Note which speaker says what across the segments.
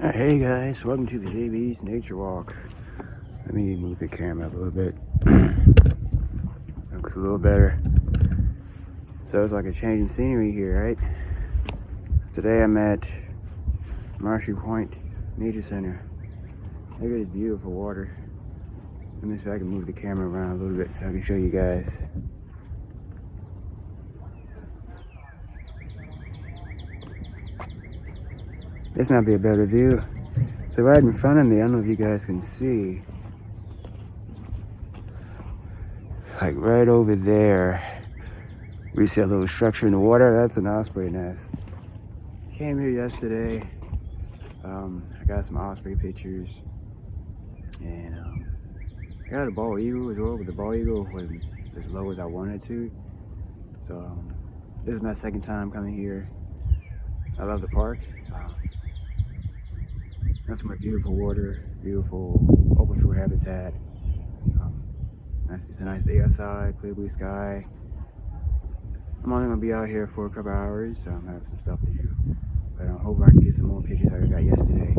Speaker 1: Hey guys, welcome to the JB's Nature Walk. Let me move the camera a little bit. Looks a little better. So it's like a change in scenery here, right? Today I'm at Marshy Nature Center. Look at this beautiful water. Let me see if I can move the camera around a little bit so I can show you guys. This might be a better view. So right in front of me, I don't know if you guys can see, like right over there, we see a little structure in the water. That's an Osprey Nest. Came here yesterday. I got some osprey pictures, and I got a bald eagle as well, but the bald eagle wasn't as low as I wanted to. So this is my second time coming here. I love the park. Nothing but beautiful water, beautiful open field habitat. It's a nice day outside, clear blue sky. I'm only gonna be out here for a couple hours, so I have some stuff to do. But I hope I can get some more pictures like I got yesterday.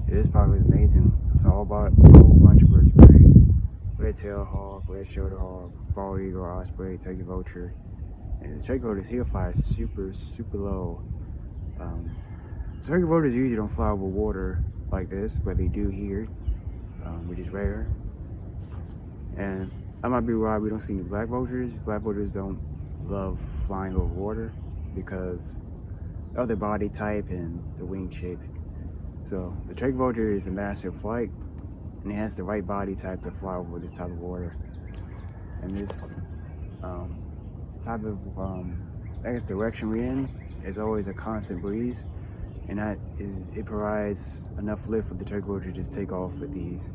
Speaker 1: It is probably amazing. I saw a whole bunch of birds of prey. Red-tailed hawk, red-shouldered hawk, bald eagle, osprey, turkey vulture. And the turkey vultures here fly super low. Turkey vultures usually don't fly over water like this, but they do here, which is rare. And that might be why we don't see any black vultures. Black vultures don't love flying over water because of their body type and the wing shape. So the turkey vulture is a master of flight, and it has the right body type to fly over this type of water. And this type of I guess direction we're in is always a constant breeze, and it provides enough lift for the turkey vulture to just take off with ease.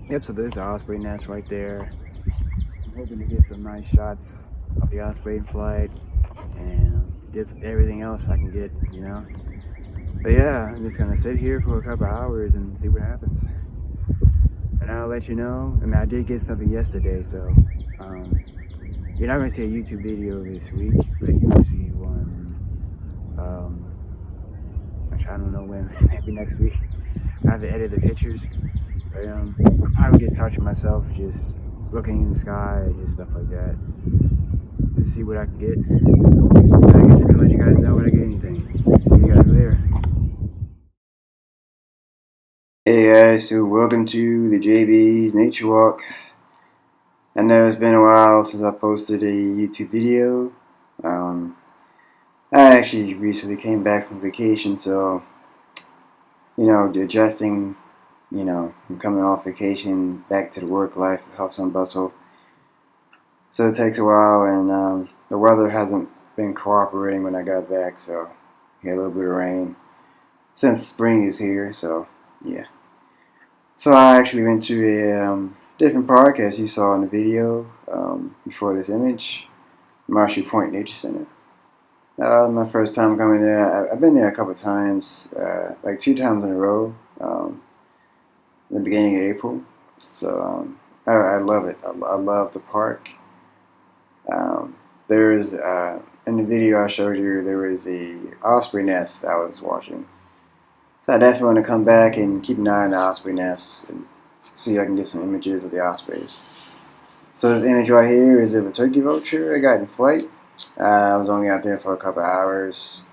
Speaker 1: Yep, so there's the Osprey Nest right there. I'm hoping to get some nice shots of the osprey in flight and just everything else I can get, But yeah, I'm just gonna sit here for a couple hours and see what happens. And I'll let you know. I mean, I did get something yesterday, so you're not gonna see a YouTube video this week, but you will see one. Which I don't know when, maybe next week. I have to edit the pictures. But I'm probably just touching myself, just looking in the sky and just stuff like that. Just see what I can get. I'll let you guys know when I get anything. See you guys later. Hey guys, so welcome to the JB's Nature Walk. I know it's been a while since I posted a YouTube video. I actually recently came back from vacation, so adjusting, from coming off vacation back to the work life, hustle and bustle. So it takes a while, and the weather hasn't been cooperating when I got back, so we had a little bit of rain. Since spring is here, so yeah. So I actually went to a different park, as you saw in the video before this image, Marshy Nature Center. My first time coming there. I've been there a couple of times, like 2 times in a row, in the beginning of April. So I love it. I love the park. There's in the video I showed you, there was a Osprey Nest I was watching. So I definitely want to come back and keep an eye on the Osprey Nest and see if I can get some images of the ospreys. So this image right here is of a turkey vulture I got in flight. I was only out there for a couple hours,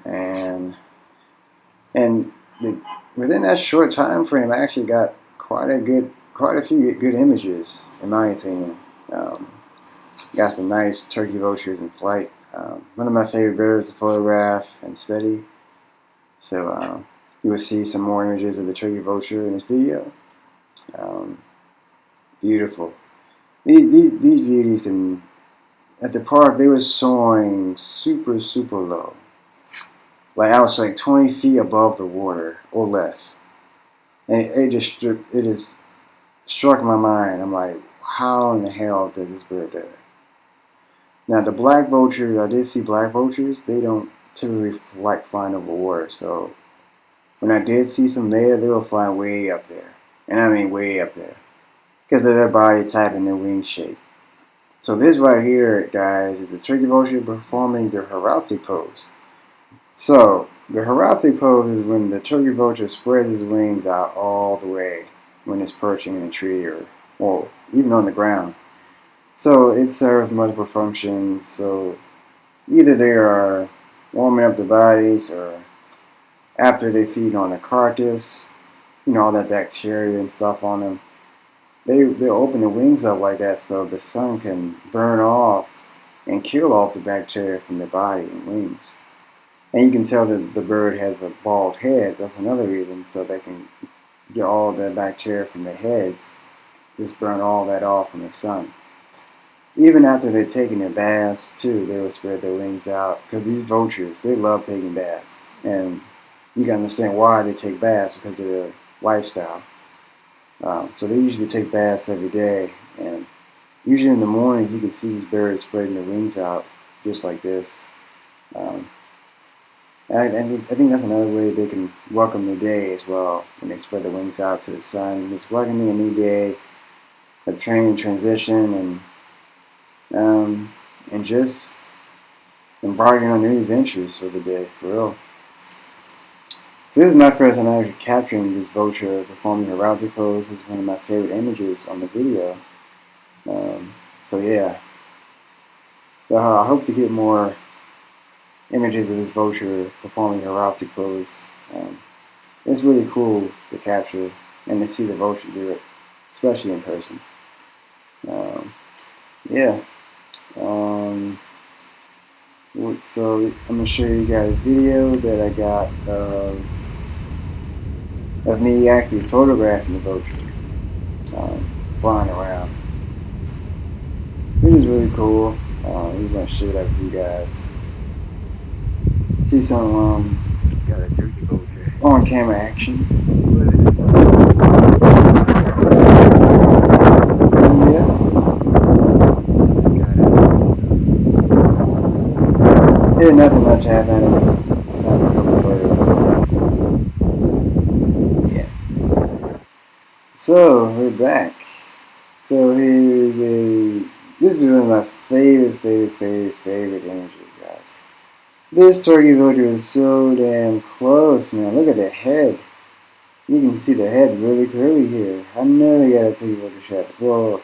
Speaker 1: and within that short time frame, I actually got quite a few good images, in my opinion. Got some nice turkey vultures in flight. One of my favorite birds to photograph and study. So you will see some more images of the turkey vulture in this video. Beautiful. These beauties can. At the park, they were soaring super low. Like I was like 20 feet above the water or less, and it just struck my mind. I'm like, how in the hell does this bird do it? Now the black vultures, I did see black vultures. They don't typically like flying over water. So when I did see some there, they were flying way up there, and I mean way up there, because of their body type and their wing shape. So this right here, guys, is a turkey vulture performing their Haralti pose. So The Heraldic pose is when the turkey vulture spreads his wings out all the way when it's perching in a tree or even on the ground. So it serves multiple functions. So either they are warming up their bodies, or after they feed on the carcass, all that bacteria and stuff on them, they'll open the wings up like that so the sun can burn off and kill off the bacteria from their body and wings. And you can tell that the bird has a bald head. That's another reason, so they can get all the bacteria from their heads, just burn all that off from the sun. Even after they're taking their baths too, they will spread their wings out, because these vultures, they love taking baths. And you can understand why they take baths, because of their lifestyle. So they usually take baths every day, and usually in the mornings you can see these birds spreading their wings out just like this. And I think that's another way they can welcome the day as well, when they spread their wings out to the sun. It's welcoming a new day, a training transition, and just embarking on new adventures for the day, for real. So this is my first time actually capturing this vulture performing heraldic pose. This is one of my favorite images on the video. So yeah, I hope to get more images of this vulture performing heraldic pose. It's really cool to capture and to see the vulture do it, especially in person. Yeah. So I'm gonna show you guys a video that I got of me actually photographing the vulture flying around. It was really cool. I'm gonna share that with you guys. See some got a turkey vulture on camera action. Yeah. Yeah, nothing much happened. Snapped a couple photos. Yeah. So we're back. So this is one of my favorite images, guys. This turkey vulture is so damn close, man. Look at the head. You can see the head really clearly here. I never got a turkey vulture shot. Well,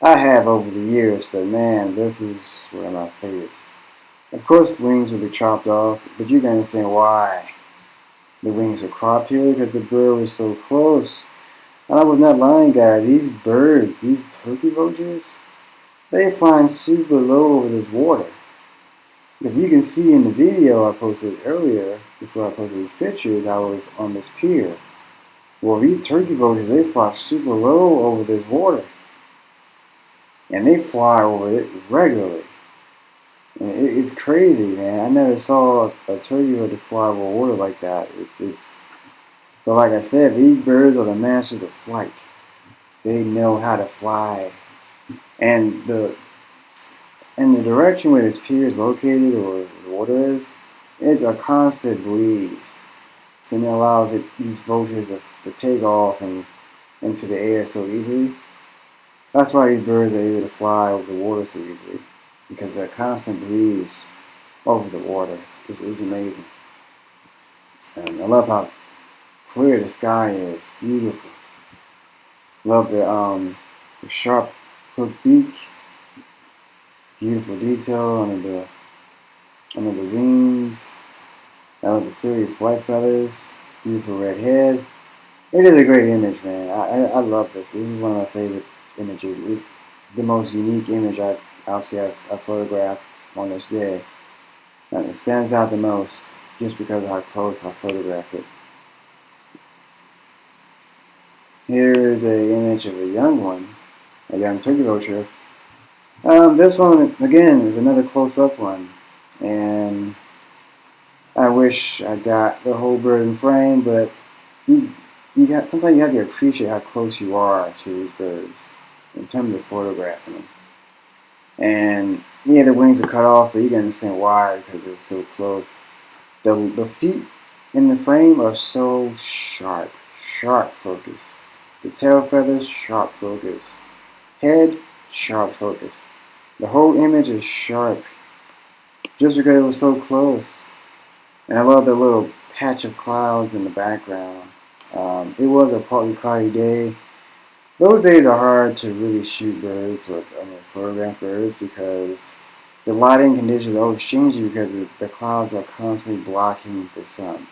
Speaker 1: I have over the years, but man, this is one of my favorites. Of course, the wings will be chopped off, but you can understand why the wings were cropped here, because the bird was so close. And I was not lying, guys. These birds, these turkey vultures, they're flying super low over this water. Because you can see in the video I posted earlier, before I posted these pictures, I was on this pier. Well, these turkey vultures, they fly super low over this water. And they fly over it regularly. And it's crazy, man. I never saw a turkey vulture fly over water like that. But like I said, these birds are the masters of flight. They know how to fly. And the direction where this pier is located, or the water is a constant breeze. So it allows these vultures to take off and into the air so easily. That's why these birds are able to fly over the water so easily, because the constant breeze over the water is amazing. And I love how clear the sky is. Beautiful. Love the sharp hook beak. Beautiful detail under the wings. I love the silvery flight feathers. Beautiful red head. It is a great image, man. I love this. This is one of my favorite images. It's the most unique image I've photographed on this day. And it stands out the most just because of how close I photographed it. Here's an image of a young one, a young turkey vulture. This one, again, is another close-up one. And I wish I got the whole bird in frame, but sometimes you have to appreciate how close you are to these birds in terms of photographing them. And yeah, the wings are cut off, but you can understand why, because they're so close. The feet in the frame are so sharp focus. The tail feathers, sharp focus. Head, sharp focus. The whole image is sharp, just because it was so close. And I love the little patch of clouds in the background. It was a partly cloudy day. Those days are hard to really shoot birds or photograph birds because the lighting conditions are always changing because the clouds are constantly blocking the sun.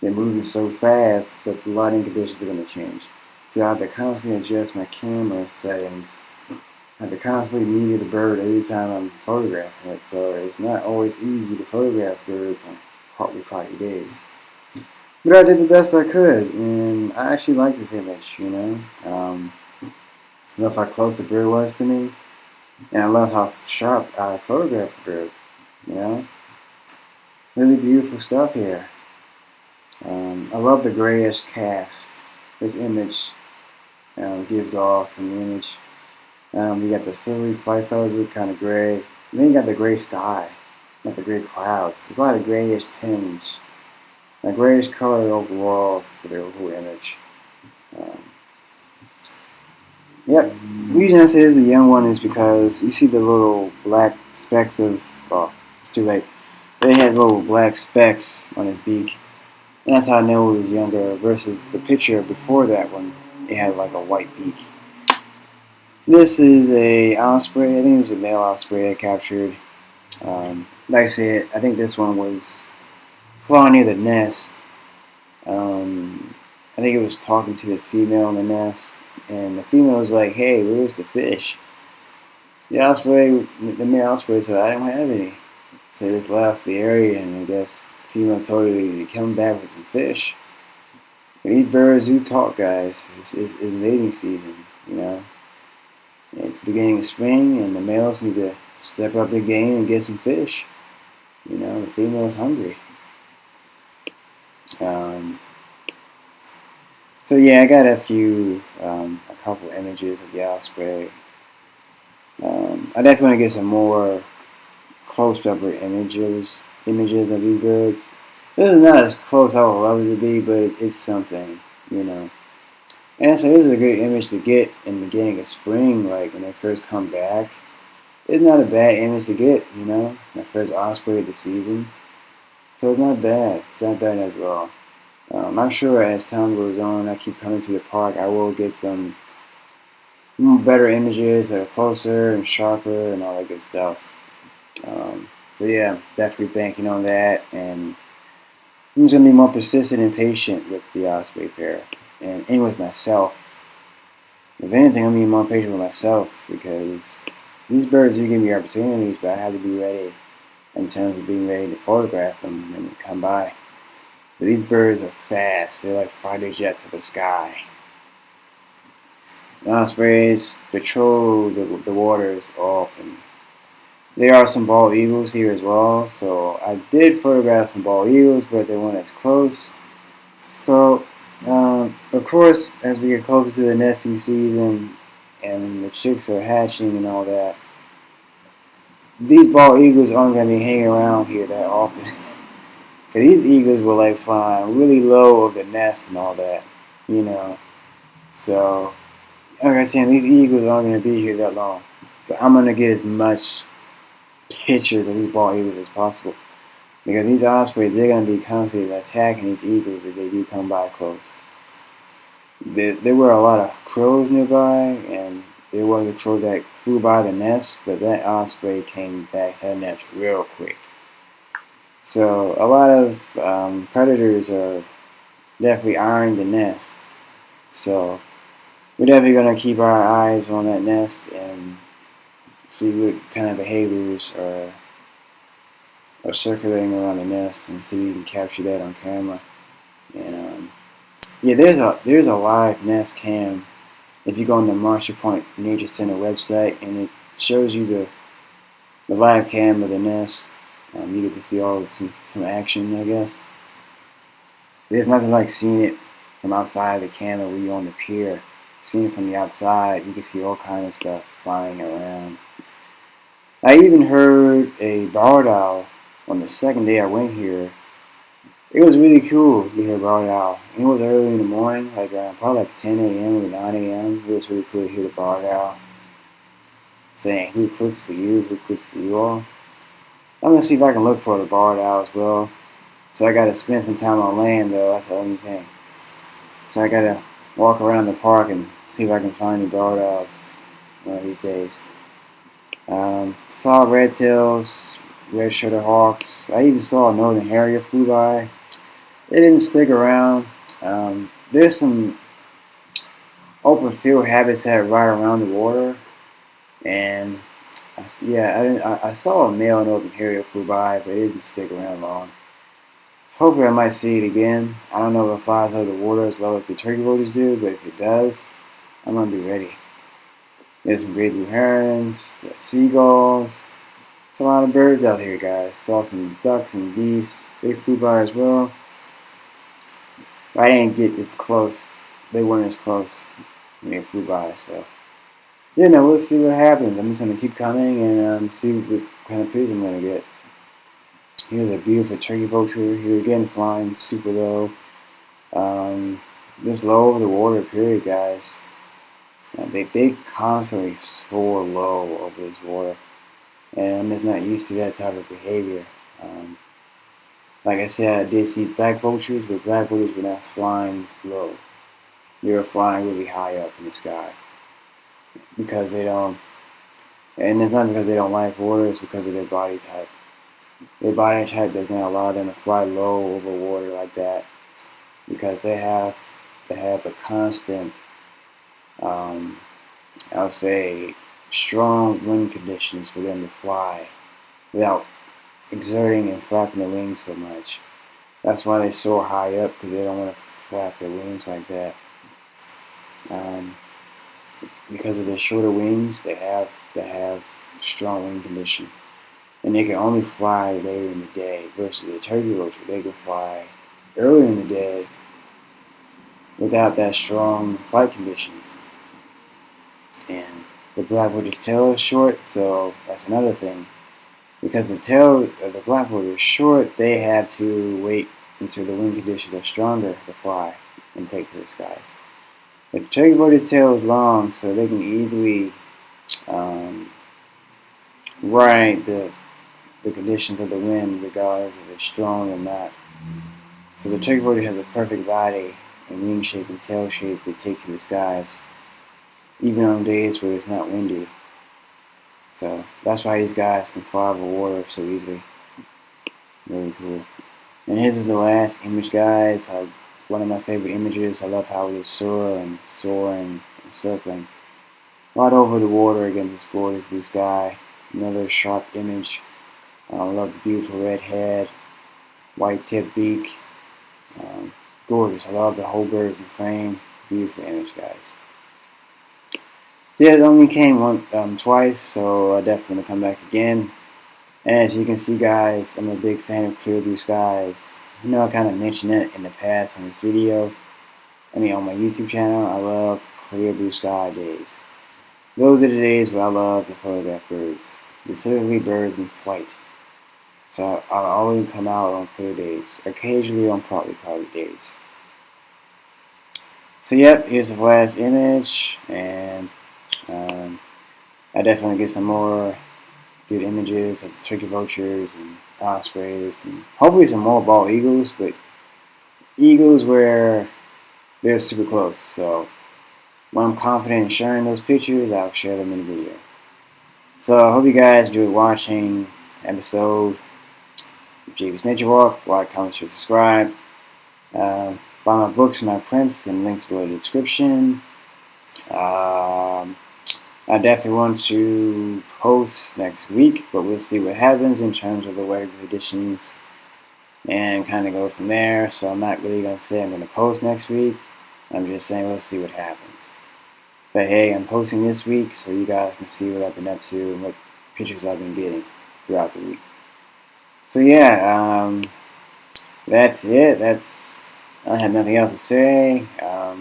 Speaker 1: They're moving so fast that the lighting conditions are going to change. So I have to constantly adjust my camera settings. I have to constantly meter the bird every time I'm photographing it. So it's not always easy to photograph birds on partly cloudy days. But I did the best I could, and I actually like this image, I love how close the bird was to me, and I love how sharp I photographed the bird, you know. Really beautiful stuff here. I love the grayish cast this image gives off in the image. You got the silvery white feathers look kind of gray, and then you got the gray sky, like the gray clouds. There's a lot of grayish tinge, a grayish color overall for the whole image. Um, Yep. The reason I say this is a young one is because you see the little black specks of, oh, it's too late. They had little black specks on his beak. And that's how I know it was younger versus the picture before that one. It had like a white beak. This is a osprey. I think it was a male osprey I captured. Like I said, I think this one was flying near the nest. I think it was talking to the female in the nest, and the female was like, "Hey, where's the fish?" The male osprey said, "I don't have any." So they just left the area, and I guess the female told her to come back with some fish. But these birds do talk, guys. It's mating season, you know. It's beginning of spring, and the males need to step up their game and get some fish. You know, the female's hungry. So yeah, I got a couple images of the osprey. I definitely want to get some more close-up images of these birds. This is not as close as I would love it to be, but it's something, you know. And so this is a good image to get in the beginning of spring, like when they first come back. It's not a bad image to get, you know, the first osprey of the season. So it's not bad. It's not bad as well. I'm sure as time goes on, I keep coming to the park, I will get some better images that are closer and sharper and all that good stuff. So yeah, definitely banking on that, and I'm just going to be more persistent and patient with the osprey pair, and with myself. If anything, I'm going to be more patient with myself, because these birds do give me opportunities, but I have to be ready in terms of being ready to photograph them when they come by. But these birds are fast. They're like fighter jets of the sky. The ospreys patrol the waters often. There are some bald eagles here as well. So I did photograph some bald eagles, but they weren't as close. So, of course, as we get closer to the nesting season and the chicks are hatching and all that, these bald eagles aren't going to be hanging around here that often. These eagles were like flying really low of the nest and all that, you know. So, like I said, these eagles aren't going to be here that long. So I'm going to get as much pictures of these bald eagles as possible. Because these ospreys, they're going to be constantly attacking these eagles if they do come by close. There were a lot of crows nearby, and there was a crow that flew by the nest, but that osprey came back to that nest real quick. So a lot of predators are definitely eyeing the nest. So we're definitely going to keep our eyes on that nest and see what kind of behaviors are circulating around the nest, and see if we can capture that on camera. And yeah, there's a live nest cam if you go on the Marshy Nature Center website, and it shows you the live cam of the nest. You get to see some action, I guess. There's nothing like seeing it from outside the camera when you're on the pier. Seeing it from the outside, you can see all kinds of stuff flying around. I even heard a barred owl on the second day I went here. It was really cool to hear a barred owl. It was early in the morning, like probably like 10 a.m. or 9 a.m. It was really cool to hear the barred owl saying, "Who cooks for you? Who cooks for you all?" I'm going to see if I can look for the barred owl as well.
Speaker 2: So I gotta spend some time on land though, that's the only thing. So I gotta walk around the park and see if I can find any barred owls one of these days. Saw red tails, red-shouldered hawks. I even saw a northern harrier flew by. They didn't stick around. There's some open field habitat right around the water, and I saw a male northern harrier flew by, but it didn't stick around long. Hopefully I might see it again. I don't know if it flies over the water as well as the turkey vultures do, but if it does, I'm going to be ready. There's some great blue herons, seagulls. There's a lot of birds out here, guys. Saw some ducks and geese. They flew by as well. I didn't get as close. They weren't as close when they flew by, so. We'll see what happens. I'm just going to keep coming and see what kind of pictures I'm going to get. Here's a beautiful turkey vulture. Here again, flying super low. Just low over the water, period, guys. They constantly soar low over this water. And I'm just not used to that type of behavior. Like I said, I did see black vultures, but black vultures were not flying low. They were flying really high up in the sky. Because they don't, and it's not because they don't like water, it's because of their body type. Their body type does not allow them to fly low over water like that, because they have a constant, I'll say, strong wind conditions for them to fly without exerting and flapping their wings so much. That's why they soar high up, because they don't want to flap their wings like that. Because of their shorter wings, they have strong wing conditions, and they can only fly later in the day. Versus the turkey vulture, they can fly early in the day without that strong flight conditions. And the black vulture's tail is short, so that's another thing. Because the tail of the black vulture is short, they have to wait until the wind conditions are stronger to fly and take to the skies. The turkey vulture's tail is long, so they can easily ride the conditions of the wind, regardless if it's strong or not. So the turkey vulture has a perfect body and wing shape and tail shape to take to the skies, even on days where it's not windy. So that's why these guys can fly over water so easily. Really cool. And this is the last image, guys. One of my favorite images. I love how it is soaring and circling right over the water against this gorgeous blue sky. Another sharp image. I love the beautiful red head, white tip beak. Gorgeous. I love the whole birds in frame. Beautiful image, guys. Yeah, it only came twice, so I definitely want to come back again. And as you can see, guys, I'm a big fan of clear blue skies. I kind of mentioned it in the past in this video. On my YouTube channel, I love clear blue sky days. Those are the days where I love to photograph birds, specifically birds in flight. So I'll always come out on clear days, occasionally on partly cloudy days. So yep, here's the last image, and I definitely get some more good images of turkey vultures and ospreys, and hopefully some more bald eagles, but eagles where they're super close. So when I'm confident in sharing those pictures, I'll share them in the video. So I hope you guys enjoyed watching episode of JV's Nature Walk. Like, comment, share, subscribe. Buy my books and my prints and links below the description. I definitely want to post next week, but we'll see what happens in terms of the weather conditions and kind of go from there. So I'm not really going to say I'm going to post next week. I'm just saying we'll see what happens. But hey, I'm posting this week so you guys can see what I've been up to and what pictures I've been getting throughout the week. So yeah, that's it. I have nothing else to say. So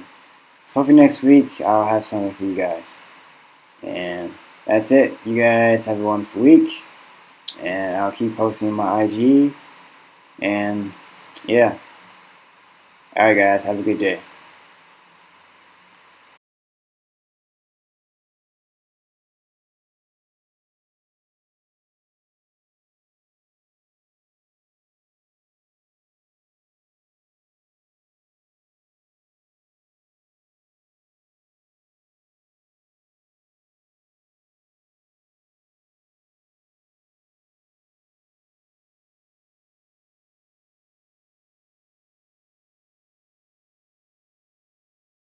Speaker 2: hopefully next week I'll have something for you guys. And that's it. You guys have a wonderful week. And I'll keep posting my IG. And yeah. Alright guys, have a good day.